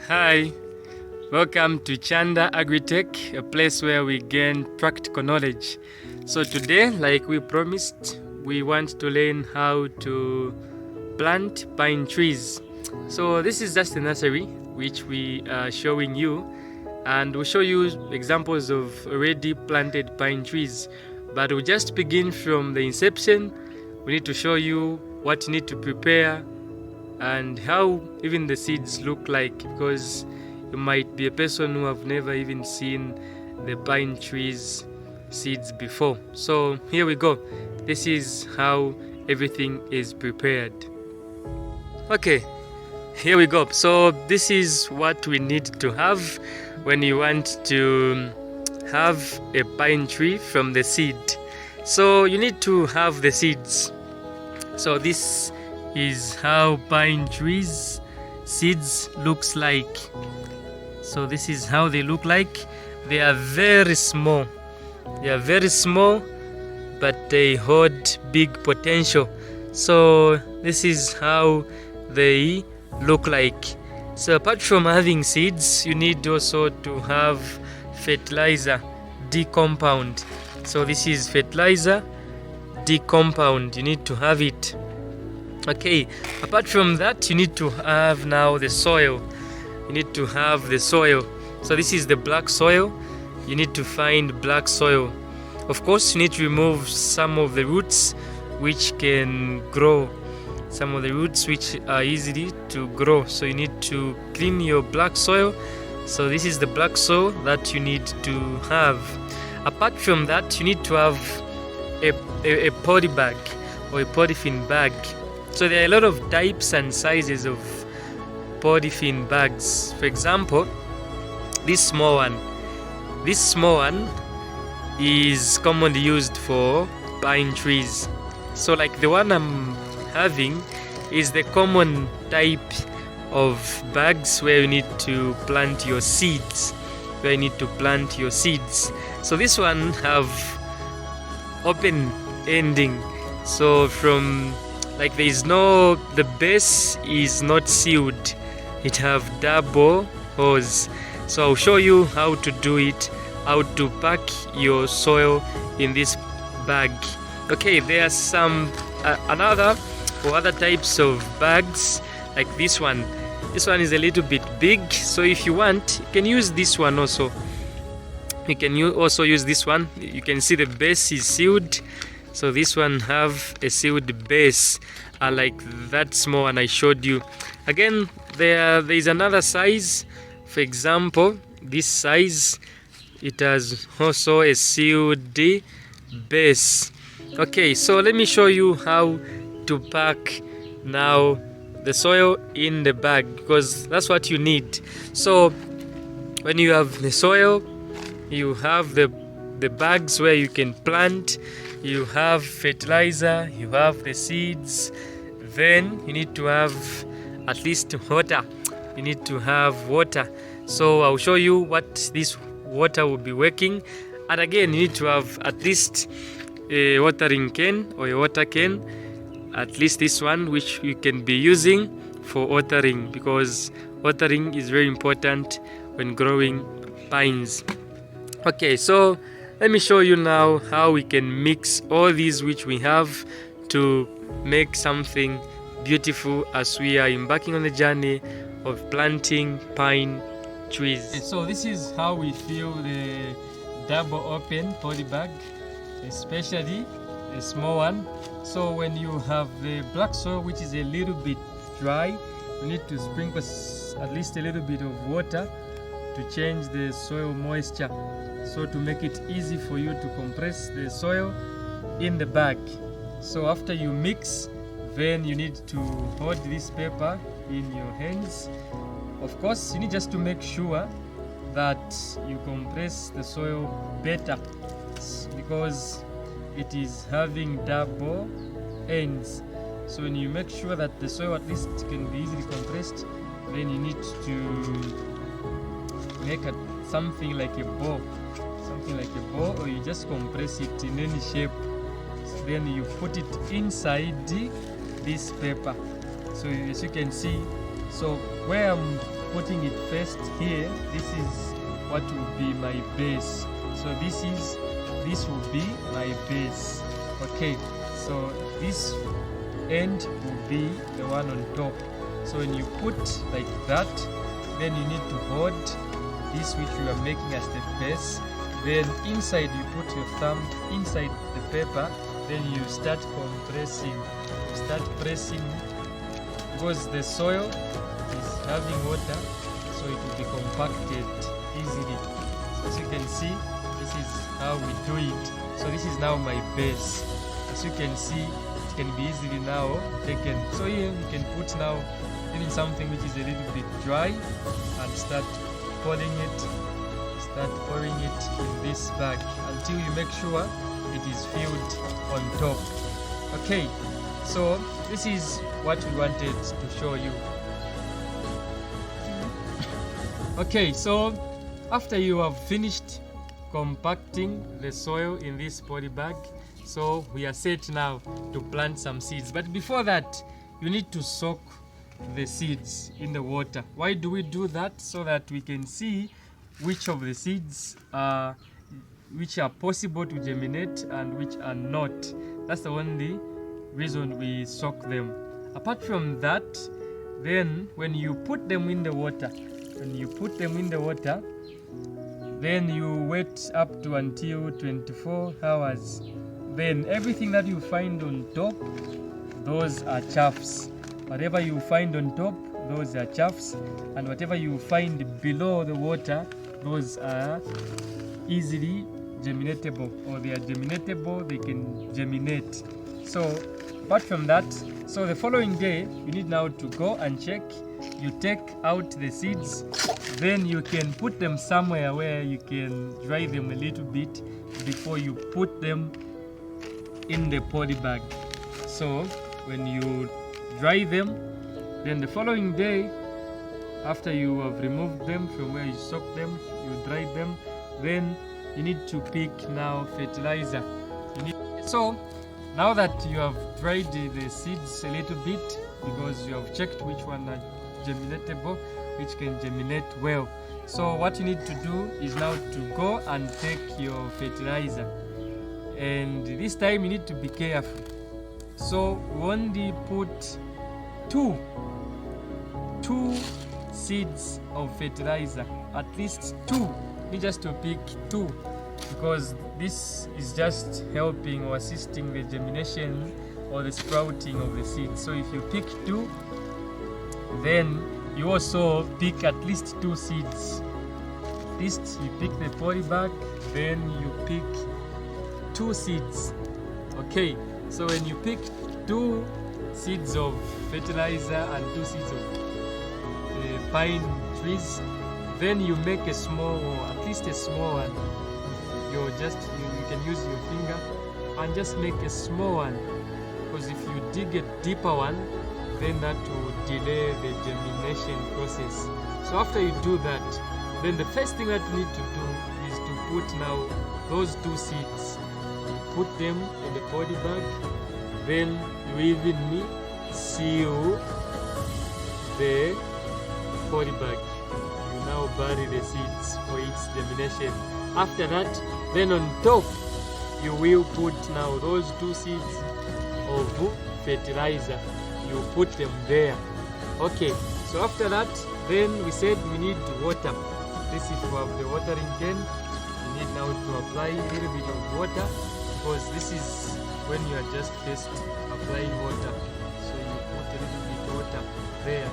Hi, welcome to Chanda Agritech, a place where we gain practical knowledge. So today, like we promised, we want to learn how to plant pine trees. So this is just a nursery which we are showing you, and we'll show you examples of already planted pine trees. But we'll just begin from the inception. We need to show you what you need to prepare and how even the seeds look like, because you might be a person who have never even seen the pine trees seeds before. So here we go. This is how everything is prepared. Okay, here we go. So this is what we need to have when you want to have a pine tree from the seed. So you need to have the seeds. So this is how pine trees seeds looks like. So this is how they look like. They are very small. But they hold big potential. So this is how they look like. So apart from having seeds, you need also to have fertilizer, D-compound. So this is fertilizer, D-compound. You need to have it. Okay, apart from that, you need to have now the soil. You need to have the soil. So this is the black soil. You need to find black soil. Of course, you need to remove some of the roots which can grow, some of the roots which are easy to grow. So you need to clean your black soil. So this is the black soil that you need to have. Apart from that, you need to have a poly bag or a polythene bag. So there are a lot of types and sizes of polythene bags. For example, this small one is commonly used for pine trees. So like the one I'm having is the common type of bags where you need to plant your seeds. So this one have open ending. So from like there is no, the base is not sealed. It have double holes. So I'll show you how to do it, how to pack your soil in this bag. Okay, there are some other types of bags like this one. This one is a little bit big, so if you want, you can use this one also. You can also use this one. You can see the base is sealed. So this one have a sealed base, like that small one I showed you. Again, there is another size. For example, this size, it has also a sealed base. Okay, so let me show you how to pack now the soil in the bag, because that's what you need. So when you have the soil, you have the bags where you can plant, you have fertilizer, you have the seeds, then you need to have at least water. You need to have water. So I'll show you what this water will be working. And again, you need to have at least a watering can or a water can, at least this one, which you can be using for watering, because watering is very important when growing pines. Okay, so let me show you now how we can mix all these which we have to make something beautiful as we are embarking on the journey of planting pine trees. So this is how we fill the double open poly bag, especially a small one. So when you have the black soil which is a little bit dry, you need to sprinkle at least a little bit of water to change the soil moisture, so to make it easy for you to compress the soil in the bag. So after you mix, then you need to hold this paper in your hands. Of course, you need just to make sure that you compress the soil better, because it is having double ends. So when you make sure that the soil at least can be easily compressed, then you need to make something like a ball, or you just compress it in any shape. Then you put it inside this paper. So as you can see, so where I'm putting it first here, this is what will be my base. So this will be my base. Okay, so this end will be the one on top. So when you put like that, then you need to hold this which you are making as the base. Then inside you put your thumb inside the paper, then you start compressing. You start pressing because the soil is having water, so it will be compacted easily. So as you can see, this is how we do it. So this is now my base. As you can see, it can be easily now taken. So here you can put now even something which is a little bit dry and start pouring it. Start pouring it in this bag until you make sure it is filled on top. Okay, so this is what we wanted to show you. Okay, so after you have finished compacting the soil in this poly bag, so we are set now to plant some seeds. But before that, you need to soak the seeds in the water. Why do we do that? So that we can see which of the seeds are which are possible to germinate and which are not. That's the only reason we soak them. Apart from that, then when you put them in the water, then you wait up to until 24 hours. Then everything that you find on top, those are chaffs. Whatever you find on top, those are chaffs, and whatever you find below the water, those are easily germinatable, or they are germinatable, they can germinate. So apart from that, so the following day you need now to go and check. You take out the seeds, then you can put them somewhere where you can dry them a little bit before you put them in the poly bag. So when you dry them, then the following day, after you have removed them from where you soaked them, you dry them, then you need to pick now fertilizer. So now that you have dried the seeds a little bit, because you have checked which one are germinatable, which can germinate well. So what you need to do is now to go and take your fertilizer, and this time you need to be careful. So we only put two seeds of fertilizer, at least two. You need just to pick two, because this is just helping or assisting the germination or the sprouting of the seeds. So if you pick two, then you also pick at least two seeds. At least you pick the poly bag, then you pick two seeds. Okay, so when you pick two seeds of fertilizer and two seeds of pine trees, then you make a small, or at least a small one. You can use your finger and just make a small one, because if you dig a deeper one, then that will delay the germination process. So after you do that, then the first thing that you need to do is to put now those two seeds. You put them in the poly bag, then you evenly seal the poly bag. You now bury the seeds for its germination. After that, then on top you will put now those two seeds of fertilizer. You put them there. Okay, so after that, then we said we need water. This is for the watering can. You need now to apply a little bit of water, because this is when you are just first applying water. So you put a little bit of water there.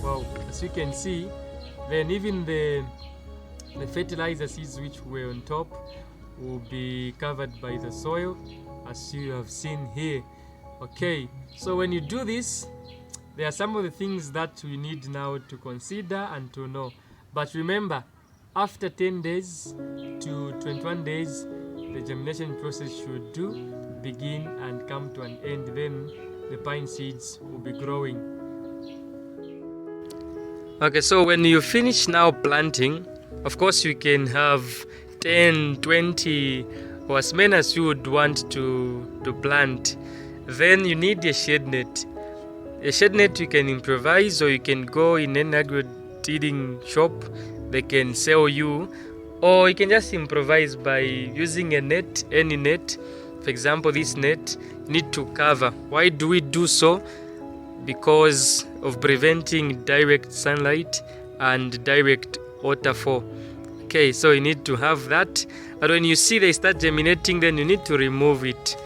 Wow, as you can see, then even the fertilizer seeds which were on top will be covered by the soil, as you have seen here. Okay, so when you do this, there are some of the things that we need now to consider and to know. But remember, after 10 days to 21 days, the germination process should begin and come to an end. Then the pine seeds will be growing. Okay, so when you finish now planting, of course you can have 10, 20 or as many as you would want to plant. Then you need a shade net. A shade net you can improvise, or you can go in an agro-seeding shop, they can sell you, or you can just improvise by using a net, any net. For example, this net you need to cover. Why do we do so? Because of preventing direct sunlight and direct waterfall. Okay, so you need to have that. But when you see they start germinating, then you need to remove it.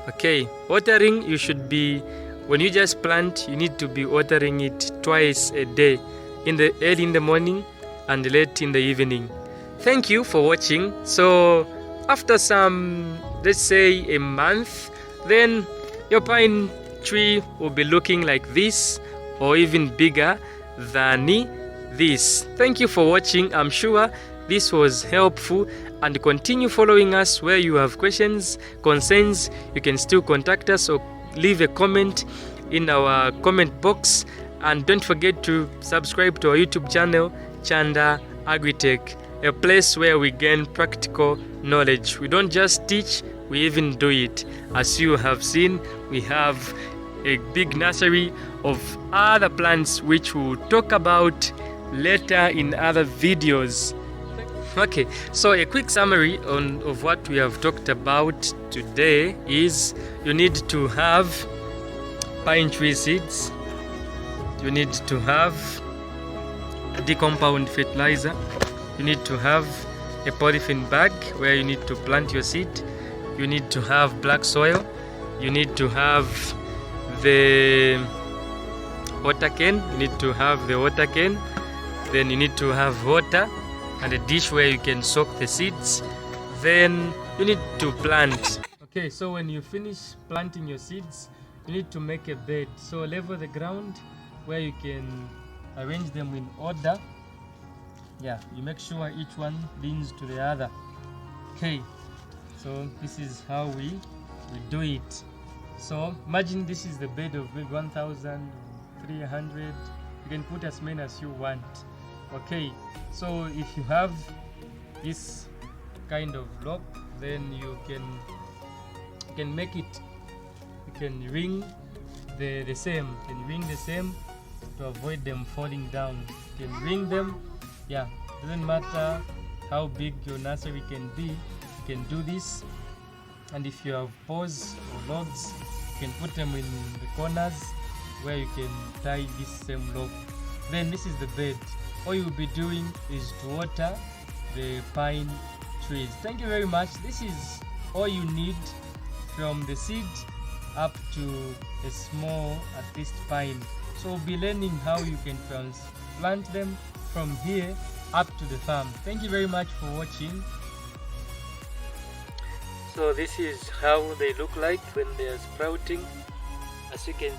Okay, watering, you should be, when you just plant, you need to be watering it twice a day, early in the morning and late in the evening. Thank you for watching. So after some, let's say a month, then your pine tree will be looking like this, or even bigger than this. Thank you for watching. I'm sure this was helpful, and continue following us. Where you have questions, concerns, you can still contact us or leave a comment in our comment box. And don't forget to subscribe to our YouTube channel, Chanda Agritech, a place where we gain practical knowledge. We don't just teach, we even do it. As you have seen, we have a big nursery of other plants which we'll talk about later in other videos. Okay, so a quick summary of what we have talked about today is you need to have pine tree seeds, you need to have a decompound fertilizer, you need to have a polythene bag where you need to plant your seed, you need to have black soil, you need to have the water can, you need to have the water can, then you need to have water and a dish where you can soak the seeds. Then you need to plant. Okay, so when you finish planting your seeds, you need to make a bed. So level the ground where you can arrange them in order. Yeah, you make sure each one leans to the other. Okay, so this is how we do it. So imagine this is the bed of 1,300. You can put as many as you want. Okay, so if you have this kind of rope, then you can make it, you can ring the same, you can ring the same to avoid them falling down. You can ring them, yeah, doesn't matter how big your nursery can be, you can do this. And if you have poles or logs, you can put them in the corners where you can tie this same rope. Then this is the bed. All you'll be doing is to water the pine trees. Thank you very much. This is all you need from the seed up to a small, at least, pine. So we'll be learning how you can transplant them from here up to the farm. Thank you very much for watching. So this is how they look like when they are sprouting. As you can